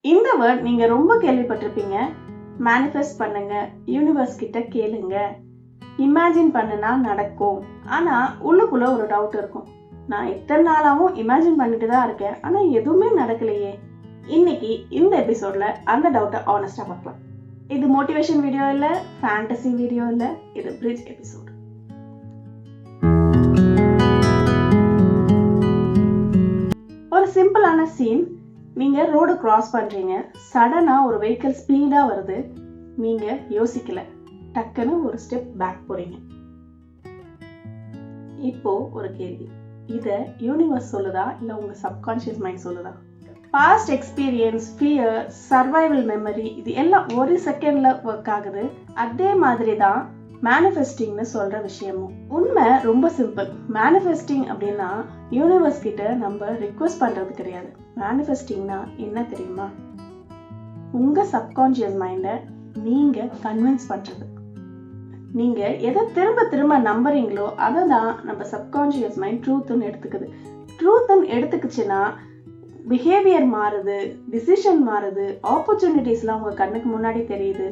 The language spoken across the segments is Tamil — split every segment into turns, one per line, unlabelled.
இந்த வேர்ட் நீங்க ரொம்ப கேள்விப்பட்டிருப்பீங்க. மேனிஃபெஸ்ட் பண்ணுங்க, யூனிவர்ஸ் கிட்ட கேளுங்க, இமேஜின் பண்ணுனா நடக்கும். ஆனா உள்ளுக்குள்ள ஒரு டவுட் இருக்கும். நான் இத்தனை நாளாவும் இமேஜின் பண்ணிட்டு தான் இருக்கேன், ஆனா எதுவுமே நடக்கலையே. இன்னைக்கு இந்த எபிசோட்ல அந்த டவுட்டை ஆனஸ்டா பார்க்கலாம். இது மோட்டிவேஷன் வீடியோ இல்ல, ஃபேண்டசி வீடியோ இல்ல, இது பிரிட்ஜ் எபிசோட். ஒரு சிம்பிளான சீன். நீங்க ரோடு கிராஸ் பண்றீங்க, சடனா ஒரு வெஹிக்கிள் ஸ்பீடா வருது, நீங்க யோசிக்கல, டக்குன்னு ஒரு ஸ்டெப் பேக் போறீங்க. இப்போ ஒரு கேள்வி, இத யூனிவர்ஸ் சொல்லுதா இல்ல உங்க சப்கான்ஷியஸ் மைண்ட் சொல்லுதா? Past experience, fear, survival memory, இது எல்லாம் ஒரு செகண்ட்ல ஒர்க் ஆகுது. அதே மாதிரி தான் மேனிஃபெஸ்டிங்னு சொல்ற விஷயமும். உண்மை ரொம்ப சிம்பிள். மேனிஃபெஸ்டிங் அப்படின்னா யூனிவர்ஸ் கிட்ட நம்ம ரிக்வெஸ்ட் பண்றது கிடையாது. மேனிஃபெஸ்டிங்னா என்ன தெரியுமா? உங்க சப்கான்ஷியஸ் மைண்ட நீங்க கன்வின்ஸ் பண்றது. நீங்க எதை திரும்ப திரும்ப நம்புறீங்களோ அதை தான் நம்ம சப்கான்ஷியஸ் மைண்ட் ட்ரூத்னு எடுத்துக்குது. ட்ரூத்னு எடுத்துக்குச்சுன்னா பிஹேவியர் மாறுது, டிசிஷன் மாறுது, ஆப்பர்ச்சுனிட்டிஸ்லாம் உங்க கண்ணுக்கு முன்னாடி தெரியுது.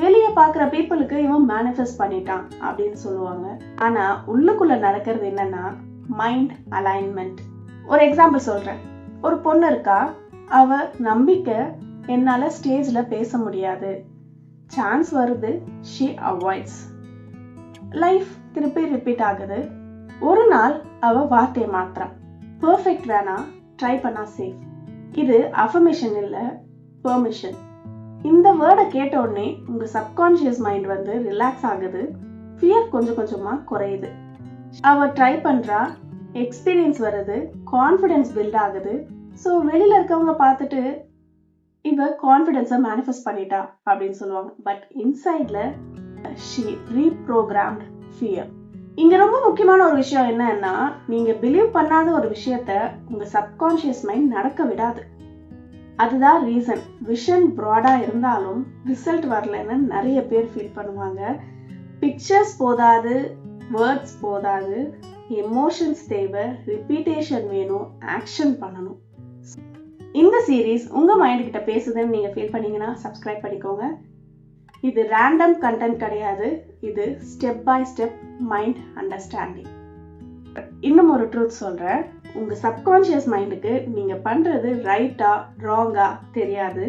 வெளியே பாக்குற பீப்புளுக்கு இவன் மேனிஃபெஸ்ட் பண்ணிட்டான் அப்படின்னு சொல்லுவாங்க. ஆனா உள்ளுக்குள்ள நடக்கிறது என்னன்னா மைண்ட் அலைன்மெண்ட். ஒரு எக்ஸாம்பிள் சொல்றேன். ஒரு பொண்ணு இருக்கா, அவ நம்பிக்கை என்னால ஸ்டேஜ்ல பேச முடியாது, சான்ஸ் வருது, she avoids. லைஃப் திருப்பி ரிப்பீட் ஆகுது. ஒரு நாள் அவ வார்த்தையை மாத்துறான், பெர்ஃபெக்ட் வேணா, ட்ரை பண்ணா சேஃப். இது அஃபர்மேஷன் இல்ல, பெர்மிஷன். இந்த வேர்டை கேட்ட உடனே உங்க சப்கான்ஷியஸ் மைண்ட் வந்து ரிலாக்ஸ் ஆகுது, ஃபியர் கொஞ்சம் கொஞ்சமா குறையுது. அவ ட்ரை பண்றா, எக்ஸ்பீரியன்ஸ் வருது, கான்ஃபிடன்ஸ் பில்ட் ஆகுது. ஸோ வெளியில இருக்கவங்க பார்த்துட்டு இவ கான்ஃபிடன்ஸை மேனிஃபெஸ்ட் பண்ணிட்டா அப்படின்னு சொல்லுவாங்க. பட் இன்சைட்ல she reprogrammed fear. இங்க ரொம்ப முக்கியமான ஒரு விஷயம் என்னன்னா, நீங்க பிலீவ் பண்ணாத ஒரு விஷயத்த உங்க சப்கான்ஷியஸ் மைண்ட் நடக்க விடாது. அதுதான் ரீசன். விஷன் ப்ராடா இருந்தாலும் ரிசல்ட் வரலன்னு நிறைய பேர் ஃபீல் பண்ணுவாங்க. பிக்சர்ஸ் போதாது, வேர்ட்ஸ் போதாது, எமோஷன்ஸ் தேவை, ரிப்பீட்டேஷன் வேணும், ஆக்ஷன் பண்ணணும். இந்த சீரீஸ் உங்க மைண்ட் கிட்ட பேசுதுன்னு நீங்க ஃபீல் பண்ணீங்கன்னா சப்ஸ்கிரைப் பண்ணிக்கோங்க. இது ரேண்டம் கண்டென்ட் கிடையாது, இது step by step mind understanding. இன்னும் ஒரு ட்ரூத் சொல்றேன். உங்க சப்கான்ஷியஸ் மைண்டுக்கு நீங்க பண்றது ரைட்டா ராங்கா தெரியாது,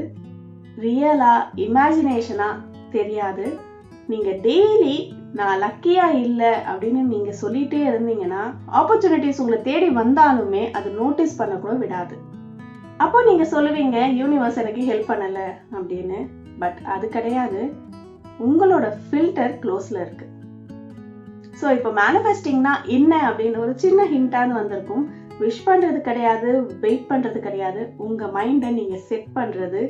ரியலா இமேஜினேஷனா தெரியாது. நீங்க டெய்லி நான் லக்கியா இல்ல அப்படின்னு நீங்க சொல்லிட்டே இருந்தீங்கன்னா ஆப்பர்ச்சுனிட்டிஸ் உங்களை தேடி வந்தாலுமே அது நோட்டீஸ் பண்ண கூட விடாது. அப்போ நீங்க சொல்லுவீங்க யூனிவர்ஸ் எனக்கு ஹெல்ப் பண்ணல அப்படின்னு. பட் அது கிடையாது, உங்களோட ஃபில்டர் க்ளோஸ்ல இருக்கு. ஸோ இப்போ மேனிஃபெஸ்டிங்னா என்ன அப்படின்னு ஒரு சின்ன ஹிண்டான்னு வந்திருக்கும். விஷ் பண்றது கிடையாது, வெயிட் பண்றது கிடையாது. உங்க மைண்டை நீங்க செட் பண்றது,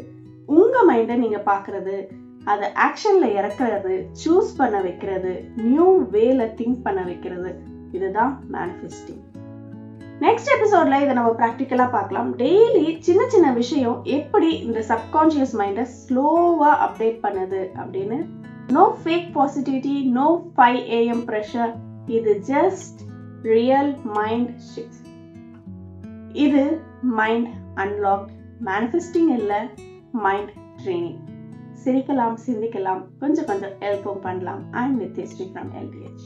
உங்க மைண்டை நீங்க பாக்குறது, அதை ஆக்ஷன்ல இறக்குறது, சூஸ் பண்ண வைக்கிறது, நியூ வேல திங்க் பண்ண வைக்கிறது. இதுதான் மேனிஃபெஸ்டிங். நெக்ஸ்ட் எபிசோட்ல இதை நம்ம ப்ராக்டிக்கலா பார்க்கலாம். டெய்லி சின்ன சின்ன விஷயம் எப்படி இந்த சப்கான்ஷியஸ் மைண்டை ஸ்லோவா அப்டேட் பண்ணுது அப்படின்னு. No fake positivity, no 5 AM pressure. இது ஜஸ்ட் ரியல் மைண்ட் ஷிஃப்ட். இது மைண்ட் அன்லாக். மேனிஃபெஸ்டிங் இல்ல, மைண்ட் ட்ரெயினிங். சிரிக்கலாம், சிந்திக்கலாம், கொஞ்சம் கொஞ்சம் ஹெல்ப்பும் பண்ணலாம். I am Nithyasri from LTH.